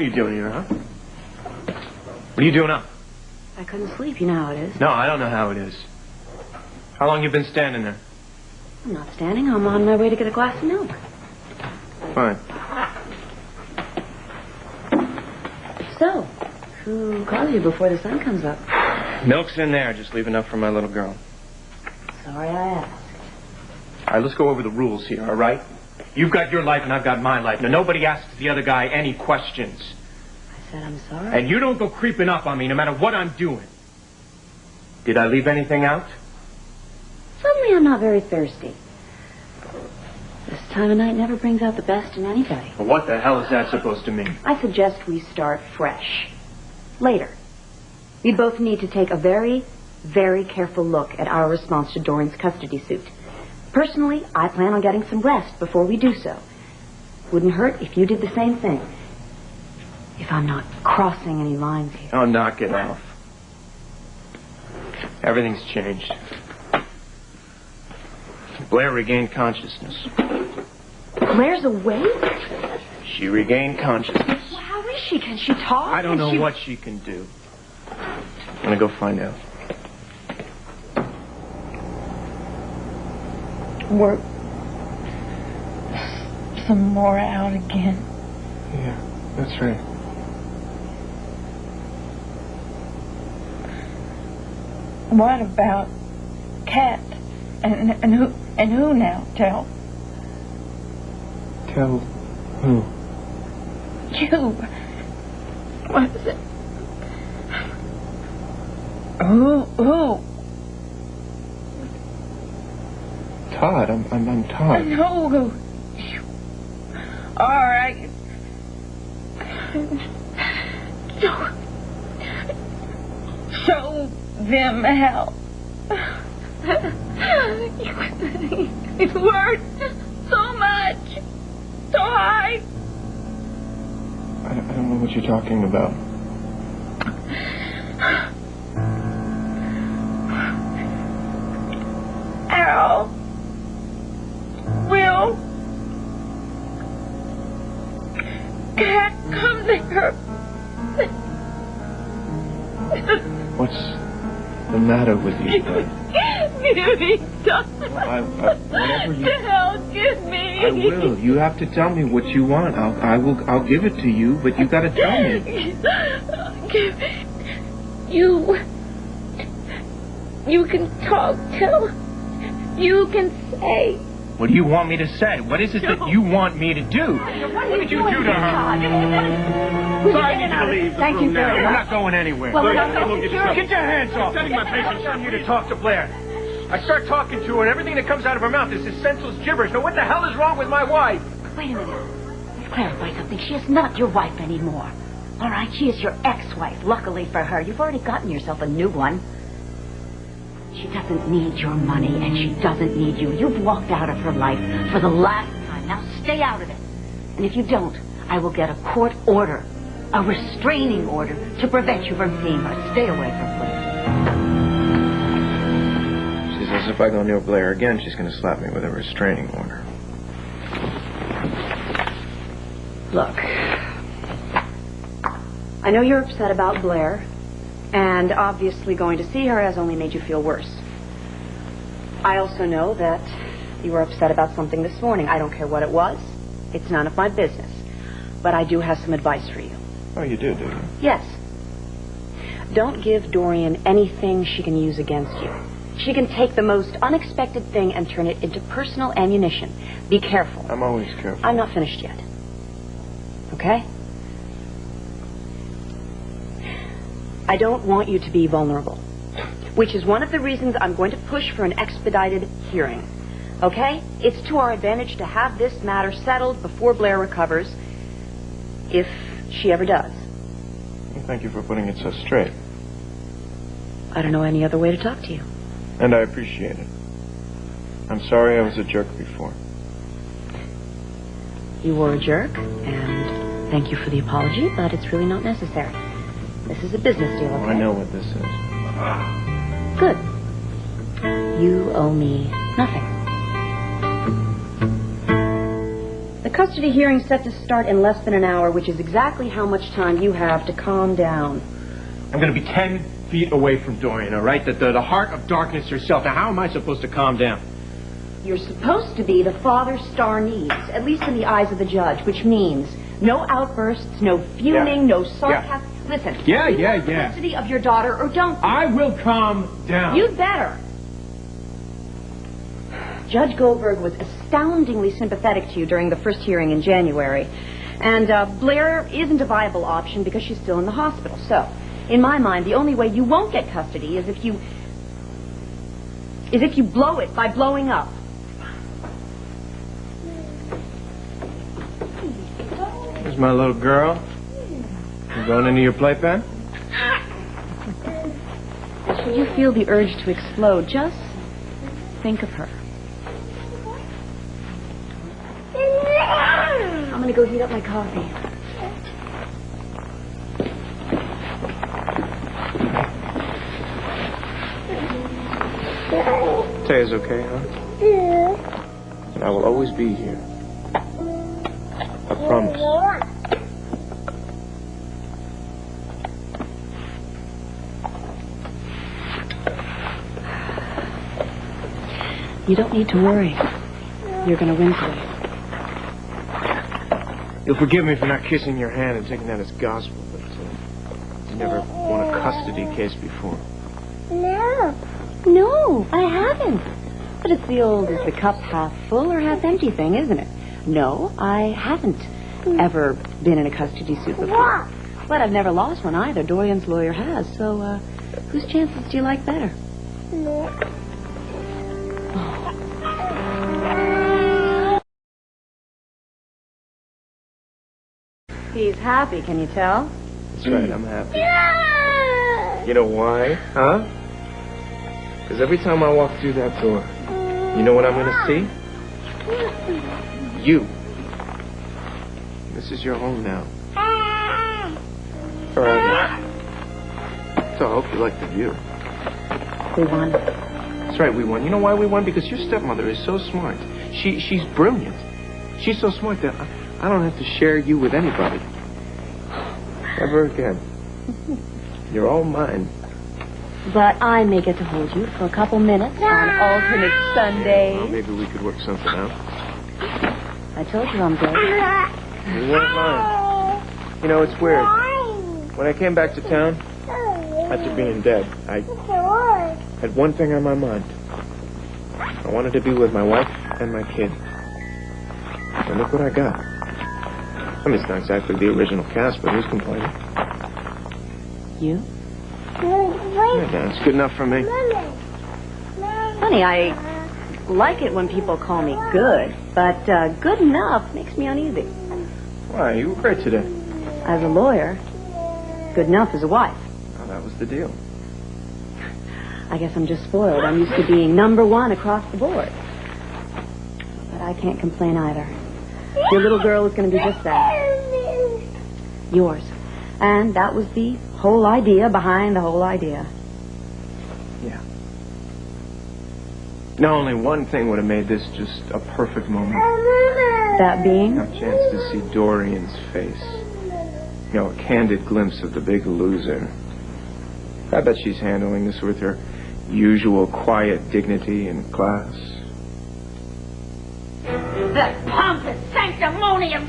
What are you doing here, huh? What are you doing up? I couldn't sleep. You know how it is. No, I don't know how it is. How long you been standing there? I'm not standing. I'm on my way to get a glass of milk. Fine. So, who calls you before the sun comes up? Milk's in there. Just leave enough for my little girl. Sorry I asked. All right, let's go over the rules here, all right? You've got your life and I've got my life. Now, nobody asks the other guy any questions. I said I'm sorry. And you don't go creeping up on me no matter what I'm doing. Did I leave anything out? Suddenly I'm not very thirsty. This time of night never brings out the best in anybody. Well, what the hell is that supposed to mean? I suggest we start fresh. Later. We both need to take a very, very careful look at our response to Dorian's custody suit. Personally, I plan on getting some rest before we do so. Wouldn't hurt if you did the same thing. If I'm not crossing any lines here. Oh, knock it off. Everything's changed. Blair regained consciousness. Blair's awake? She regained consciousness. Well, how is she? Can she talk? I don't know what she can do. I'm gonna go find out. Work some more out again. Yeah, that's right. What about Kat? And who now? Tell who? you. What is it? Who? Todd. I'm Todd. I know who. All right. Show them how. It hurt so much. So high. I don't know what you're talking about. Al. Will. Cat, come there. What's the matter with you, Bud? Beauty, darling. Whatever you... Help, give me. I will. You have to tell me what you want. I'll give it to you, but you got to tell me. You can talk, tell. You can say. What do you want me to say? What is it that you want me to do? What did you do to her? Sorry, I need you to leave the room now. You're not going anywhere. Well, we're not going Get your hands off. I'm setting my patience down here to talk to Blair. I start talking to her, and everything that comes out of her mouth is this senseless gibberish. Now, what the hell is wrong with my wife? Wait a minute. Let's clarify something. She is not your wife anymore. All right? She is your ex-wife. Luckily for her, you've already gotten yourself a new one. She doesn't need your money, and she doesn't need you. You've walked out of her life for the last time. Now stay out of it. And if you don't, I will get a court order, a restraining order, to prevent you from seeing her. Stay away from Blair. She says if I go near Blair again, she's going to slap me with a restraining order. Look, I know you're upset about Blair, and obviously going to see her has only made you feel worse. I also know that you were upset about something this morning. I don't care what it was. It's none of my business. But I do have some advice for you. Oh, you do you? Yes. Don't give Dorian anything she can use against you. She can take the most unexpected thing and turn it into personal ammunition. Be careful. I'm always careful. I'm not finished yet. Okay? I don't want you to be vulnerable, which is one of the reasons I'm going to push for an expedited hearing. Okay? It's to our advantage to have this matter settled before Blair recovers, if she ever does. Well, thank you for putting it so straight. I don't know any other way to talk to you. And I appreciate it. I'm sorry I was a jerk before. You were a jerk, and thank you for the apology, but it's really not necessary. This is a business deal, okay? I know what this is. Good. You owe me nothing. The The custody hearing's set to start in less than an hour, which is exactly how much time you have to calm down. I'm going to be 10 feet away from Dorian, all right? The heart of darkness herself. Now, how am I supposed to calm down? You're supposed to be the father Star needs, at least in the eyes of the judge, which means no outbursts, no fuming, no sarcasm. Listen. Yeah. Custody of your daughter, or don't. I will calm down. You'd better. Judge Goldberg was astoundingly sympathetic to you during the first hearing in January. And Blair isn't a viable option because she's still in the hospital. So, in my mind, the only way you won't get custody is if you blow it by blowing up. Here's my little girl. You going into your playpen? Should you feel the urge to explode, just think of her. I'm going to go heat up my coffee. Taya's okay, huh? Yeah. And I will always be here. I promise. You don't need to worry. You're going to win today. You'll forgive me for not kissing your hand and taking that as gospel, but you never won a custody case before. No, I haven't. But it's the old, is the cup half full or half empty thing, isn't it? No, I haven't ever been in a custody suit before. But I've never lost one either. Dorian's lawyer has. So, whose chances do you like better? He's happy, can you tell? That's right, I'm happy. You know why, huh? Because every time I walk through that door, you know what I'm going to see? You. This is your home now. Forever. So I hope you like the view. We won. That's right, we won. You know why we won? Because your stepmother is so smart. She's brilliant. She's so smart that I don't have to share you with anybody. Ever again. You're all mine. But I may get to hold you for a couple minutes on alternate Sundays. Well, maybe we could work something out. I told you I'm good. You weren't mine. You know, it's weird. When I came back to town, after being dead, I had one thing on my mind. I wanted to be with my wife and my kid. And look what I got. I mean, it's not exactly the original cast, but who's complaining? You? Yeah, it's good enough for me. Funny, I like it when people call me good, but good enough makes me uneasy. Why? You were great today. As a lawyer, good enough as a wife. Oh, that was the deal. I guess I'm just spoiled. I'm used to being number one across the board. But I can't complain either. Your little girl is going to be just that. Yours. And that was the whole idea behind the whole idea. Yeah. Now, only one thing would have made this just a perfect moment. That being? A chance to see Dorian's face. You know, a candid glimpse of the big loser. I bet she's handling this with her usual quiet dignity and class. The pompous sanctimonious.